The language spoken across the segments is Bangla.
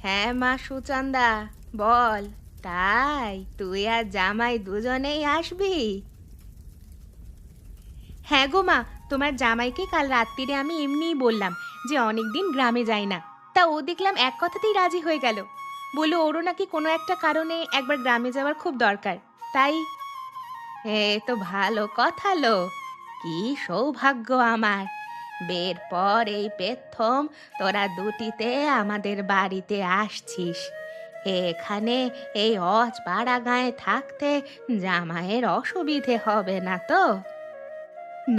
হ্যাঁ মা সুচন্দা, বল। তাই তুই আর জামাই দুজনেই আসবি? হ্যাঁ গো মা, তোমার জামাইকে কাল রাত্রিরে আমি এমনিই বললাম যে অনেকদিন গ্রামে যাই না। তা ও দেখলাম এক কথাতেই রাজি হয়ে গেল। বললো ওরও নাকি কোনো একটা কারণে একবার গ্রামে যাওয়ার খুব দরকার। তাই এ তো ভালো কথা লো। কি সৌভাগ্য আমার! বের পর এই প্রথম তোরা দুটিতে আমাদের বাড়িতে আসছিস। এখানে এই অজপাড়া গাঁয়ে থাকতে জামাইয়ের অসুবিধে হবে না তো?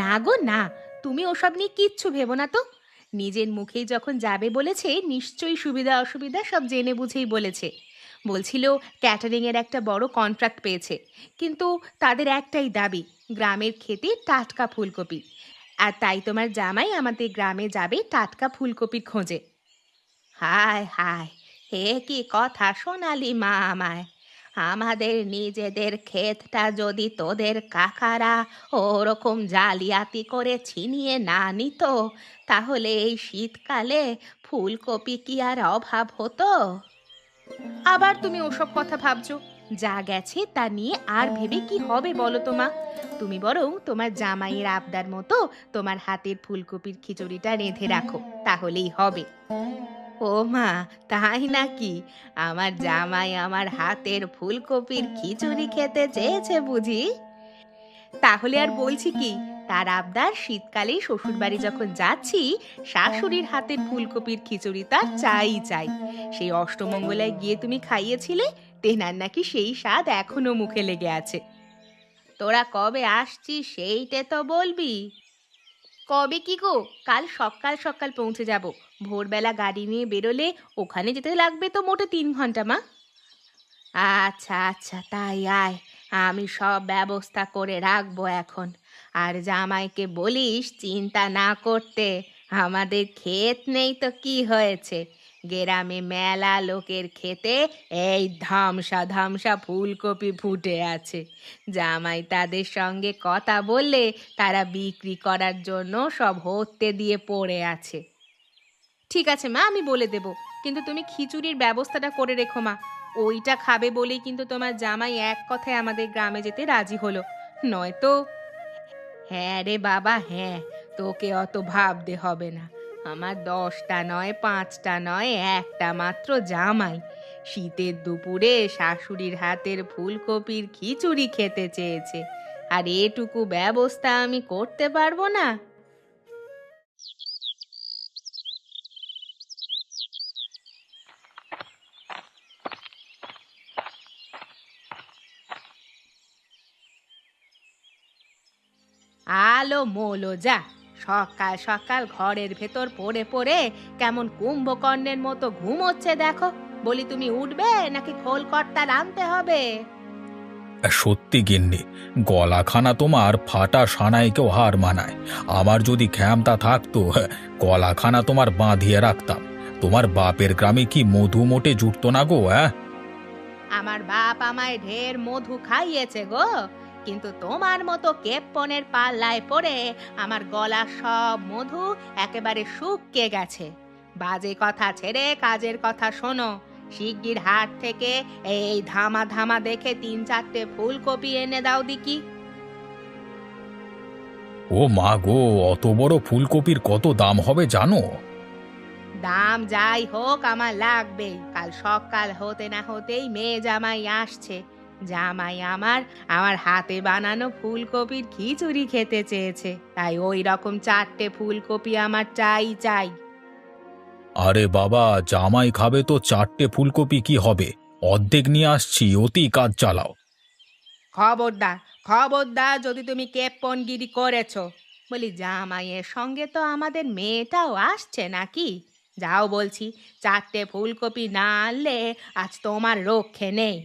না গো না, তুমি ওসব নিয়ে কিচ্ছু ভেবো না তো। নিজের মুখেই যখন যাবে বলেছে, নিশ্চয়ই সুবিধা অসুবিধা সব জেনে বুঝেই বলেছে। বলছিল ক্যাটারিং এর একটা বড় কন্ট্রাক্ট পেয়েছে, কিন্তু তাদের একটাই দাবি, গ্রামের খেতে টাটকা ফুলকপি। আর তাই তোমার জামাই আমাদের গ্রামে যাবে টাটকা ফুলকপির খোঁজে। হায় হায়, হে কি কথা শোনালি মা আমায়! আমাদের নিজেদের ক্ষেতটা যদি তোদের কাকারা ওরকম জালিয়াতি করে ছিনিয়ে না নিত, তাহলে এই শীতকালে ফুলকপি কি আর অভাব হতো? আবার তুমি ওসব কথা ভাবছো? যা গেছে তা নিয়ে আর ভেবে কি হবে বলো তো মা? তুমি বরং তোমার জামাইয়ের আবদার মতো তোমার হাতের ফুলকপির খিচুড়িটা রেঁধে রাখো, তাহলেই হবে। ও মা, তাই নাকি? আমার জামাই আমার হাতের ফুলকপির খিচুড়ি খেতে চেয়েছে বুঝি? তাহলে আর বলছি কি, তার আবদার শীতকালে শ্বশুরবাড়ি যখন যাচ্ছি শাশুড়ির হাতের ফুলকপির খিচুড়ি তার চাই চাই। সেই অষ্টমঙ্গলায় গিয়ে তুমি খাইয়েছিলে, তেনার নাকি সেই স্বাদ এখনো মুখে লেগে আছে। তোরা কবে আসছিস সেইটে তো বলবি। কবে কি গো, কাল সকাল সকাল পৌঁছে যাব। ভোরবেলা গাড়ি নিয়ে বেরোলে ওখানে যেতে লাগবে তো মোটে 3 ঘন্টা মা। আচ্ছা আচ্ছা, তাই আয়। আমি সব ব্যবস্থা করে রাখবো এখন। আর জামাইকে বলিস চিন্তা না করতে। আমাদের ক্ষেত নেই তো কি হয়েছে, গ্রামে মেলা লোকের ক্ষেতে এই ধামসা ধামসা ফুলকপি ফুটে আছে। জামাই তাদের সঙ্গে কথা বললে তারা বিক্রি করার জন্য সব হতে দিয়ে পড়ে আছে। ঠিক আছে মা, আমি বলে দেব। কিন্তু তুমি খিচুড়ির ব্যবস্থাটা করে রেখো মা। ওইটা খাবে বলেই কিন্তু তোমার জামাই এক কথায় আমাদের গ্রামে যেতে রাজি হলো। নয়তো হ্যাঁ রে বাবা হ্যাঁ, তোকে অত ভাবতে হবে না। আমার 10টা নয়, 5টা নয়, একটা মাত্র জামাই শীতের দুপুরে শাশুড়ির হাতের ফুলকপির খিচুড়ি খেতে চেয়েছে। আর এটুকু ব্যবস্থা আমি করতে পারবো না? আলো মোলো যা! সকাল সকাল ঘরের ভেতর পড়ে পড়ে কেমন কুম্ভকর্ণের মতো ঘুমোচ্ছে দেখো। বলি তুমি উঠবে নাকি খোল কর্তা আনতে হবে? সত্যি গিন্নি, গলাখানা তোমার ফাটা সানাইকেও হার মানায়। আমার যদি ক্ষমতা থাকতো, গলাখানা তোমার বাঁধিয়ে রাখতাম। তোমার বাপের গ্রামে কি মধু মোটে জুটতো না গো, হ্যাঁ? আমার বাপ আমায় ঢের মধু খাইয়েছে গো, কিন্তু তোমার মতো কেপ্পনের পাল্লায় পড়ে আমার গলা সব মধু একেবারে শুকিয়ে গেছে। বাজে কথা ছেড়ে কাজের কথা শোনো। শিগগির হাট থেকে এই ধামা ধামা দেখে 3-4টে ফুলকপি এনে দাও দিকি। ও মা গো, অত বড় ফুলকপির কত দাম হবে জানো? দাম যাই হোক আমার লাগবে। কাল সকাল হতে না হতেই মেয়ে জামাই আসছে। জামাই আমার আমার হাতে বানানো ফুলকপির খিচুড়ি খেতে চেয়েছে, তাই ওই রকম 4টে ফুলকপি আমার চাই চাই। আরে বাবা, জামাই খাবে তো 4টে ফুলকপি কি হবে? অর্ধেক নিয়ে আসছি, অতি কাজ চালাও। খবরদার, খবরদার যদি তুমি কেপ্পনগিরি করেছো। বলি জামাইয়ের সঙ্গে তো আমাদের মেয়েটাও আসছে নাকি? যাও বলছি, 4টে ফুলকপি না আনলে আজ তোমার রক্ষে নেই।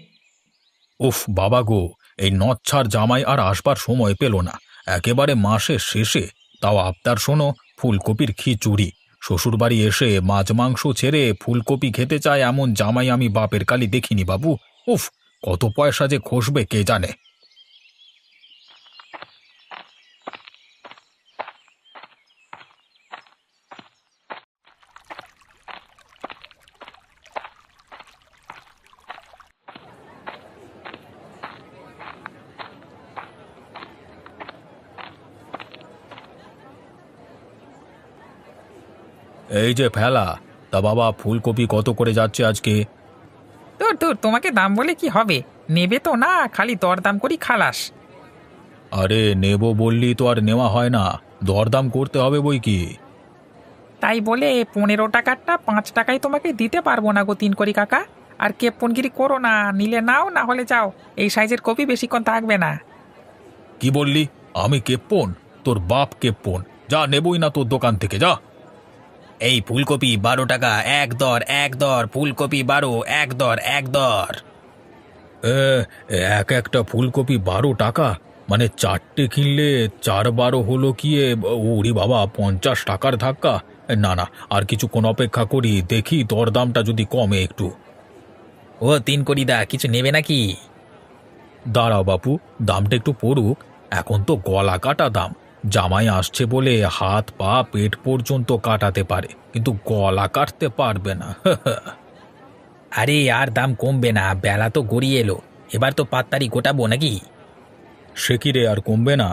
উফ বাবা গো, এই নচ্ছার জামাই আর আসবার সময় পেল না। একেবারে মাসের শেষে, তাও আবদার শোনো, ফুলকপির খিচুড়ি। শ্বশুরবাড়ি এসে মাছ মাংস ছেড়ে ফুলকপি খেতে চায় এমন জামাই আমি বাপের কালি দেখিনি বাবু। উফ, কত পয়সা যে খসবে কে জানে। এই যে ফেলা, তা বাবা ফুলকপি কত করে যাচ্ছে আজকে? তোর তোর তোমাকে দাম বলে কি হবে? নেবে তো না, খালি দরদাম করি খালাস। আরে নেব বললি তো আর নেওয়া হয় না, দরদাম করতে হবে বই কি। তাই বলে 15 টাকারটা 5 টাকায় তোমাকে দিতে পারবো না গো তিন করি কাকা। আর কেপ্পনগিরি করো না, নিলে নাও, না হলে যাও। এই সাইজের কপি বেশিক্ষণ থাকবে না। কি বললি? আমি কেপ্পন? তোর বাপ কেপ্পন। যা, নেবই না তোর দোকান থেকে, যা। এই ফুলকপি 12 টাকা, এক দর এক দর, ফুলকপি 12, এক দর এক দর। এক একটা ফুলকপি 12 টাকা? মানে চারটে কিনলে 4 12 হলো কি ওরে বাবা, 50 টাকার ধাক্কা। না না, আর কিছুক্ষণ অপেক্ষা করি, দেখি দরদামটা যদি কমে একটু। ও তিন করি দা, কিছু নেবে নাকি? দাঁড়াও বাপু, দামটা একটু পড়ুক। এখন তো গলা কাটা দাম। জামাই আসছে বলে হাত পা পেট পর্যন্ত কাটাতে পারে, কিন্তু গলা কাটতে পারবে না। আরে আর দাম কমবে না, বেলা তো গড়িয়ে এলো। এবার তো পাত্তারি গোটাবো নাকি? সে কি রে, আর কমবে না?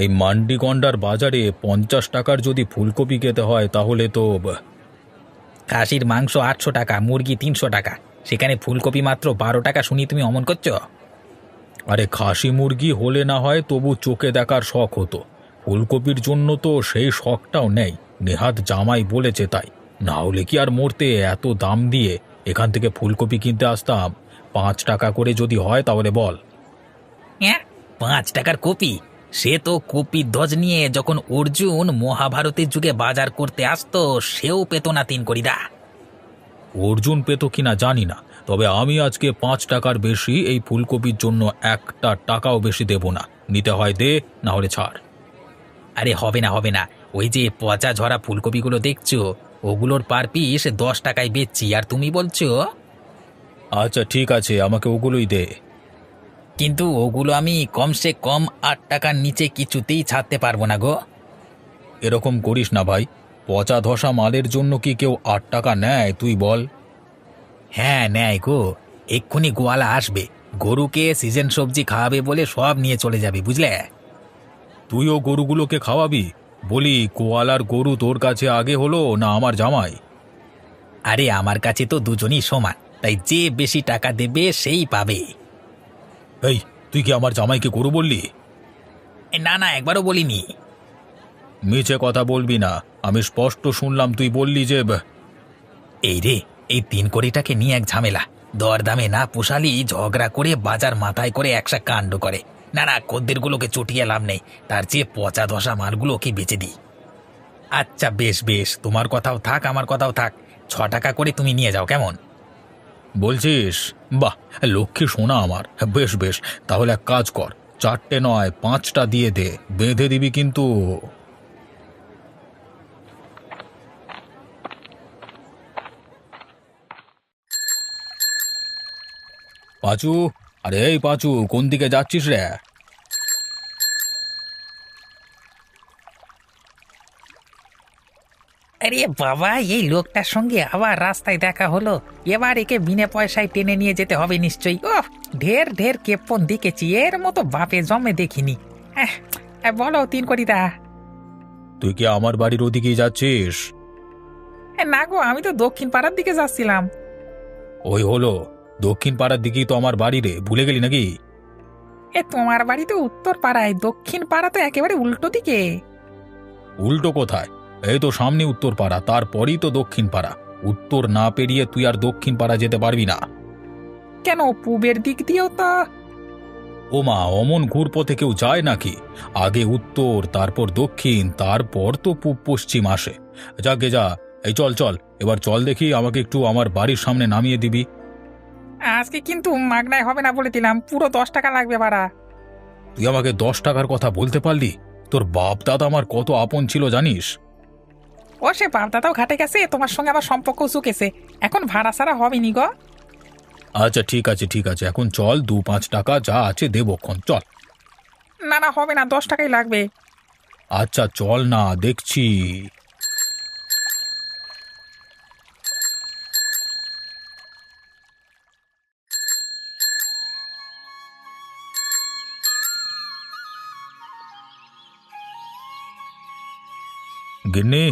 এই মান্ডিগন্ডার বাজারে 50 টাকার যদি ফুলকপি খেতে হয় তাহলে তো খাসির মাংস 800 টাকা, মুরগি 300 টাকা, সেখানে ফুলকপি মাত্র 12 টাকা, শুনি তুমি অমন করছো? আরে খাসি মুরগি হলে না হয় তবু চোখে দেখার শখ হতো, ফুলকপির জন্য তো সেই শখটাও নেই। নেহাত জামাই বলেছে তাই, না হলে কি আর মরতে এত দাম দিয়ে এখান থেকে ফুলকপি কিনতে আসতাম? 5 টাকা করে যদি হয় তাহলে বল। হ্যাঁ, 5 টাকার কপি? সে তো কপি ধ্বজ নিয়ে যখন অর্জুন মহাভারতের যুগে বাজার করতে আসতো, সেও পেত না তিন করিদা। অর্জুন পেত কিনা জানি না, তবে আমি আজকে 5 টাকার বেশি এই ফুলকপির জন্য একটা টাকাও বেশি দেব না। নিতে হয় দে, না হলে ছাড়। আরে হবে না হবে না, ওই যে পচা ঝরা ফুলকপিগুলো দেখছো, ওগুলোর পার পিস 10 টাকায় বেচছি, আর তুমি বলছো? আচ্ছা ঠিক আছে, আমাকে ওগুলোই দে। কিন্তু ওগুলো আমি কমসে কম 8 টাকার নিচে কিছুতেই ছাড়তে পারবো না গো। এরকম করিস না ভাই, পচা ধসা মালের জন্য কি কেউ 8 টাকা নেয় তুই বল? হ্যাঁ নেয় গো, এক্ষুনি গোয়ালা আসবে, গরুকে সিজন সবজি খাওয়াবে বলে সব নিয়ে চলে যাবে, বুঝলে? তুইও গরুগুলোকে খাওয়াবি? বলি, কোয়ালার গরু তোর কাছে আগে হলো না আমার জামাই? আরে আমার কাছে তো দুজনই সমান, তাই যে বেশি টাকা দেবে সেই পাবে। এই, তুই কি আমার জামাইকে গরু বললি? না না, একবারও বলিনি। মিছে কথা বলবি না, আমি স্পষ্ট শুনলাম তুই বললি যে এই রে, এই তিন কোটিটাকে নিয়ে এক ঝামেলা। দরদামে না পোষালি ঝগড়া করে বাজার মাথায় করে একসা কাণ্ড করে। না না, খদ্দেরগুলোকে চটিয়ে লাভ নেই, তার চেয়ে পচা ধসা মালগুলোকে বেচে দিই। আচ্ছা বেশ বেশ, তোমার কথাও থাক আমার কথাও থাক, 6 টাকা করে তুমি নিয়ে যাও, কেমন? বলছিস? বাহ, লক্ষ্মী সোনা আমার। বেশ বেশ, তাহলে এক কাজ কর, 4টে নয় 5টা দিয়ে দে, বেঁধে দিবি কিন্তু। পাঁচু, আরে এই পাঁচু, কোন দিকে যাচ্ছিস রে? আরে বাবা, এই লোকটার সঙ্গে আবার রাস্তায় দেখা হলো। এবার একে বিনা পয়সায় টেনে নিয়ে যেতে হবে নিশ্চয়ই। ও, ঢের ঢের কেপ্পন দেখেছি, এর মতো বাপে জমে দেখিনি। আহ, বলো তিন করিদা। তুই কি আমার বাড়ির ওদিকেই যাচ্ছিস? না গো, আমি তো দক্ষিণ পাড়ার দিকে যাচ্ছিলাম। ওই হলো, দক্ষিণ পাড়ার দিকেই তো আমার বাড়ি রে, ভুলে গেলি নাকি? তোমার বাড়ি তো উত্তর পাড়ায়, দক্ষিণ পাড়া তো একেবারে উল্টো দিকে। উল্টো কোথায়? এই তো সামনে উত্তর পাড়া, তারপরই তো দক্ষিণ পাড়া। উত্তর না পেরিয়ে তুই আর দক্ষিণ পাড়া যেতে পারবি না। কেন, পূবের দিক দিয়েও তো। ওমা, অমন ঘুরপথে কেউ যায় নাকি? আগে উত্তর, তারপর দক্ষিণ, তারপর তো পূব পশ্চিম আসে। যাকে যা, এই চল চল, এবার চল দেখি, আমাকে একটু আমার বাড়ির সামনে নামিয়ে দিবি। আজকে কিন্তু মাগনায় হবে না বলে দিলাম, পুরো 10 টাকা লাগবে ভাড়া। তুই আমাকে 10 টাকার কথা বলতে পারলি? তোর বাপ দাদা আমার কত আপন ছিল জানিস? ও সে বাপদাদাও ঘাটে গেছে, তোমার সঙ্গে আমার সম্পর্ক চুকেছে, এখন ভাড়া ছাড়া হবে নি গো। আচ্ছা ঠিক আছে ঠিক আছে, এখন চল, 2-5 টাকা যা আছে দেবক্ষণ, চল। না না, হবে না, 10 টাকাই লাগবে। আচ্ছা চল না, দেখছি। গিন্নি,